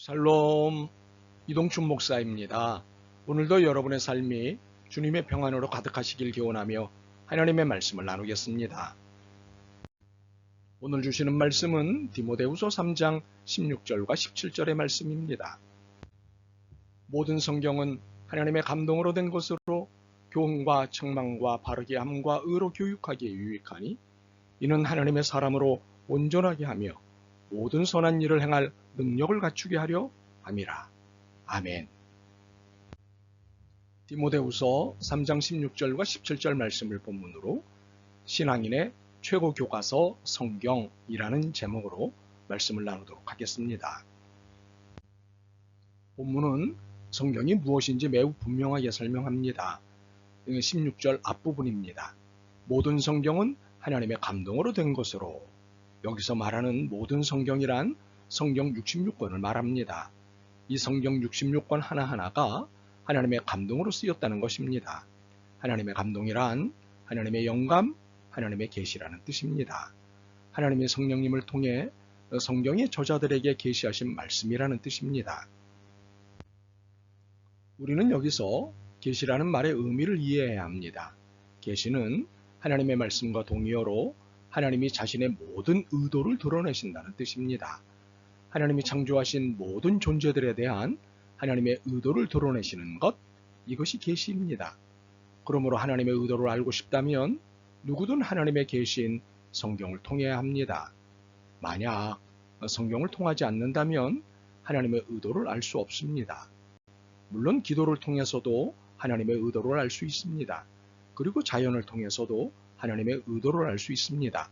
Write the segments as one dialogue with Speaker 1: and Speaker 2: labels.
Speaker 1: 샬롬, 이동춘 목사입니다. 오늘도 여러분의 삶이 주님의 평안으로 가득하시길 기원하며 하나님의 말씀을 나누겠습니다. 오늘 주시는 말씀은 디모데후서 3장 16절과 17절의 말씀입니다. 모든 성경은 하나님의 감동으로 된 것으로 교훈과 책망과 바르게 함과 의로 교육하기에 유익하니 이는 하나님의 사람으로 온전하게 하며 모든 선한 일을 행할 능력을 갖추게 하려 함이라. 아멘. 디모데후서 3장 16절과 17절 말씀을 본문으로 신앙인의 최고 교과서 성경이라는 제목으로 말씀을 나누도록 하겠습니다. 본문은 성경이 무엇인지 매우 분명하게 설명합니다. 16절 앞부분입니다. 모든 성경은 하나님의 감동으로 된 것으로, 여기서 말하는 모든 성경이란 성경 66권을 말합니다. 이 성경 66권 하나하나가 하나님의 감동으로 쓰였다는 것입니다. 하나님의 감동이란 하나님의 영감, 하나님의 계시라는 뜻입니다. 하나님의 성령님을 통해 성경의 저자들에게 계시하신 말씀이라는 뜻입니다. 우리는 여기서 계시라는 말의 의미를 이해해야 합니다. 계시는 하나님의 말씀과 동의어로 하나님이 자신의 모든 의도를 드러내신다는 뜻입니다. 하나님이 창조하신 모든 존재들에 대한 하나님의 의도를 드러내시는 것, 이것이 계시입니다. 그러므로 하나님의 의도를 알고 싶다면 누구든 하나님의 계시인 성경을 통해야 합니다. 만약 성경을 통하지 않는다면 하나님의 의도를 알 수 없습니다. 물론 기도를 통해서도 하나님의 의도를 알 수 있습니다. 그리고 자연을 통해서도 하나님의 의도를 알 수 있습니다.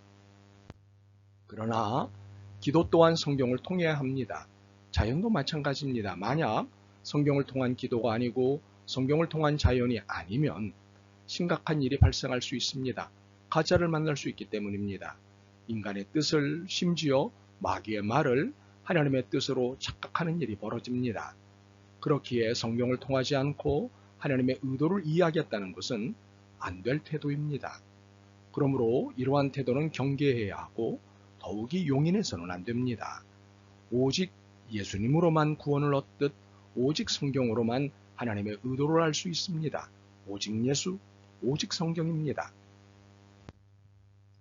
Speaker 1: 그러나 기도 또한 성경을 통해야 합니다. 자연도 마찬가지입니다. 만약 성경을 통한 기도가 아니고 성경을 통한 자연이 아니면 심각한 일이 발생할 수 있습니다. 가짜를 만날 수 있기 때문입니다. 인간의 뜻을, 심지어 마귀의 말을 하나님의 뜻으로 착각하는 일이 벌어집니다. 그렇기에 성경을 통하지 않고 하나님의 의도를 이해하겠다는 것은 안 될 태도입니다. 그러므로 이러한 태도는 경계해야 하고 더욱이 용인해서는 안 됩니다. 오직 예수님으로만 구원을 얻듯 오직 성경으로만 하나님의 의도를 알 수 있습니다. 오직 예수, 오직 성경입니다.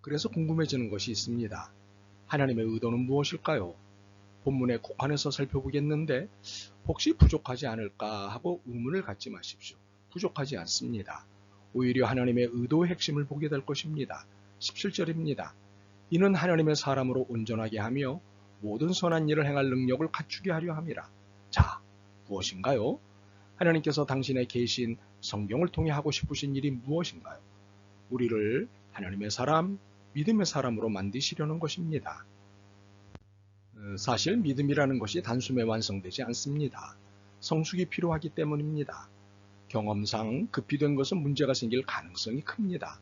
Speaker 1: 그래서 궁금해지는 것이 있습니다. 하나님의 의도는 무엇일까요? 본문에 곡한해서 살펴보겠는데 혹시 부족하지 않을까 하고 의문을 갖지 마십시오. 부족하지 않습니다. 오히려 하나님의 의도의 핵심을 보게 될 것입니다. 17절입니다. 이는 하나님의 사람으로 온전하게 하며 모든 선한 일을 행할 능력을 갖추게 하려 함이라. 자, 무엇인가요? 하나님께서 당신의 계신 성경을 통해 하고 싶으신 일이 무엇인가요? 우리를 하나님의 사람, 믿음의 사람으로 만드시려는 것입니다. 사실 믿음이라는 것이 단숨에 완성되지 않습니다. 성숙이 필요하기 때문입니다. 경험상 급히 된 것은 문제가 생길 가능성이 큽니다.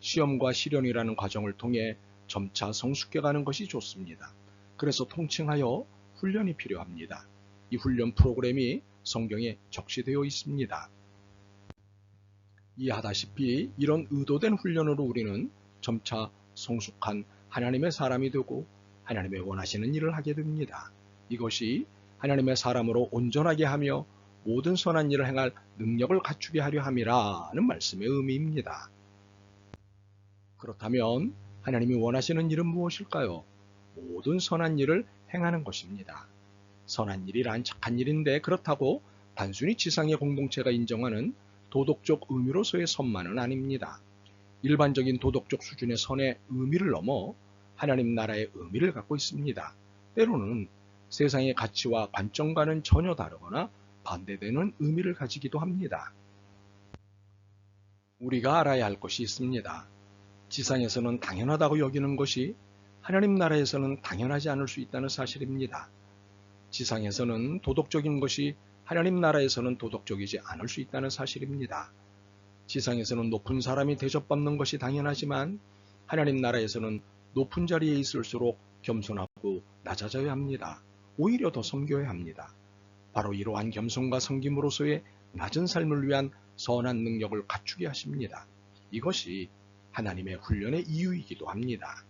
Speaker 1: 시험과 시련이라는 과정을 통해 점차 성숙해가는 것이 좋습니다. 그래서 통칭하여 훈련이 필요합니다. 이 훈련 프로그램이 성경에 적시되어 있습니다. 이해하다시피 이런 의도된 훈련으로 우리는 점차 성숙한 하나님의 사람이 되고 하나님의 원하시는 일을 하게 됩니다. 이것이 하나님의 사람으로 온전하게 하며 모든 선한 일을 행할 능력을 갖추게 하려 함이라는 말씀의 의미입니다. 그렇다면 하나님이 원하시는 일은 무엇일까요? 모든 선한 일을 행하는 것입니다. 선한 일이란 착한 일인데 그렇다고 단순히 지상의 공동체가 인정하는 도덕적 의미로서의 선만은 아닙니다. 일반적인 도덕적 수준의 선의 의미를 넘어 하나님 나라의 의미를 갖고 있습니다. 때로는 세상의 가치와 관점과는 전혀 다르거나 반대되는 의미를 가지기도 합니다. 우리가 알아야 할 것이 있습니다. 지상에서는 당연하다고 여기는 것이 하나님 나라에서는 당연하지 않을 수 있다는 사실입니다. 지상에서는 도덕적인 것이 하나님 나라에서는 도덕적이지 않을 수 있다는 사실입니다. 지상에서는 높은 사람이 대접받는 것이 당연하지만 하나님 나라에서는 높은 자리에 있을수록 겸손하고 낮아져야 합니다. 오히려 더 섬겨야 합니다. 바로 이러한 겸손과 섬김으로서의 낮은 삶을 위한 선한 능력을 갖추게 하십니다. 이것이 하나님의 훈련의 이유이기도 합니다.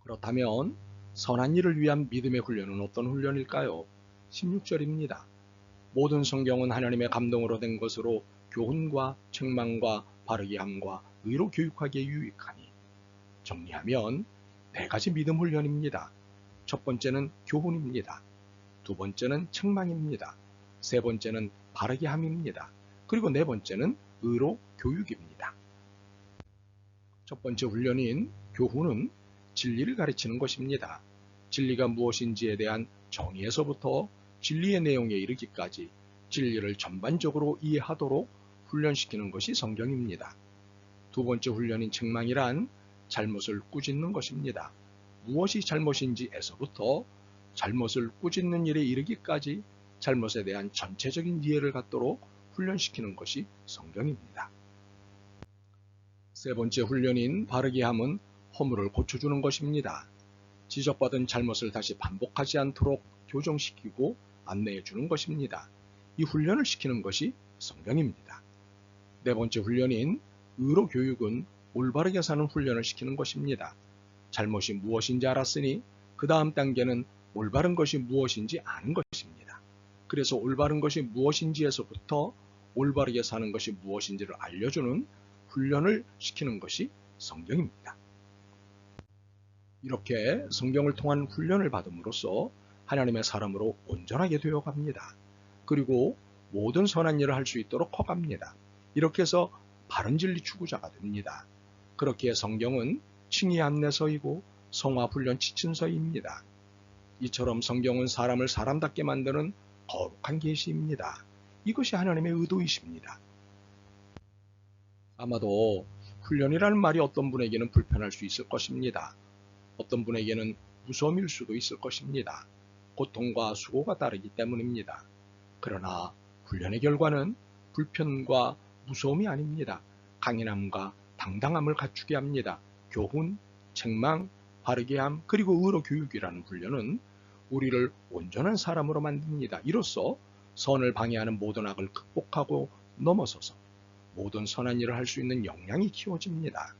Speaker 1: 그렇다면 선한 일을 위한 믿음의 훈련은 어떤 훈련일까요? 16절입니다. 모든 성경은 하나님의 감동으로 된 것으로 교훈과 책망과 바르게 함과 의로 교육하기에 유익하니. 정리하면 네 가지 믿음 훈련입니다. 첫 번째는 교훈입니다. 두 번째는 책망입니다. 세 번째는 바르게 함입니다. 그리고 네 번째는 의로 교육입니다. 첫 번째 훈련인 교훈은 진리를 가르치는 것입니다. 진리가 무엇인지에 대한 정의에서부터 진리의 내용에 이르기까지 진리를 전반적으로 이해하도록 훈련시키는 것이 성경입니다. 두 번째 훈련인 책망이란 잘못을 꾸짖는 것입니다. 무엇이 잘못인지에서부터 잘못을 꾸짖는 일에 이르기까지 잘못에 대한 전체적인 이해를 갖도록 훈련시키는 것이 성경입니다. 세 번째 훈련인 바르게 함은 허물을 고쳐주는 것입니다. 지적받은 잘못을 다시 반복하지 않도록 교정시키고 안내해 주는 것입니다. 이 훈련을 시키는 것이 성경입니다. 네 번째 훈련인 의로 교육은 올바르게 사는 훈련을 시키는 것입니다. 잘못이 무엇인지 알았으니 그 다음 단계는 올바른 것이 무엇인지 아는 것입니다. 그래서 올바른 것이 무엇인지에서부터 올바르게 사는 것이 무엇인지를 알려주는 훈련을 시키는 것이 성경입니다. 이렇게 성경을 통한 훈련을 받음으로써 하나님의 사람으로 온전하게 되어갑니다. 그리고 모든 선한 일을 할 수 있도록 커갑니다. 이렇게 해서 바른 진리 추구자가 됩니다. 그렇기에 성경은 칭의 안내서이고 성화 훈련 지침서입니다. 이처럼 성경은 사람을 사람답게 만드는 거룩한 계시입니다. 이것이 하나님의 의도이십니다. 아마도 훈련이라는 말이 어떤 분에게는 불편할 수 있을 것입니다. 어떤 분에게는 무서움일 수도 있을 것입니다. 고통과 수고가 따르기 때문입니다. 그러나 훈련의 결과는 불편과 무서움이 아닙니다. 강인함과 당당함을 갖추게 합니다. 교훈, 책망, 바르게 함, 그리고 의로 교육이라는 훈련은 우리를 온전한 사람으로 만듭니다. 이로써 선을 방해하는 모든 악을 극복하고 넘어서서 모든 선한 일을 할 수 있는 역량이 키워집니다.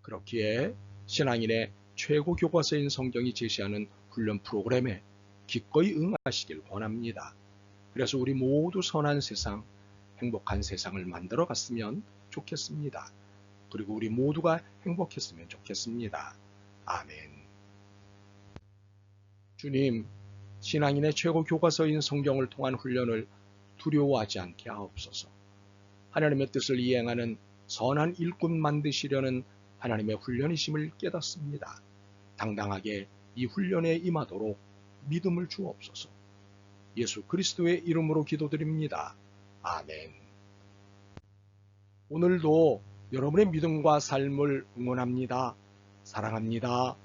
Speaker 1: 그렇기에 신앙인의 최고 교과서인 성경이 제시하는 훈련 프로그램에 기꺼이 응하시길 권합니다. 그래서 우리 모두 선한 세상, 행복한 세상을 만들어 갔으면 좋겠습니다. 그리고 우리 모두가 행복했으면 좋겠습니다. 아멘. 주님, 신앙인의 최고 교과서인 성경을 통한 훈련을 두려워하지 않게 하옵소서. 하나님의 뜻을 이행하는 선한 일꾼 만드시려는 하나님의 훈련이심을 깨닫습니다. 당당하게 이 훈련에 임하도록 믿음을 주옵소서. 예수 그리스도의 이름으로 기도드립니다. 아멘. 오늘도 여러분의 믿음과 삶을 응원합니다. 사랑합니다.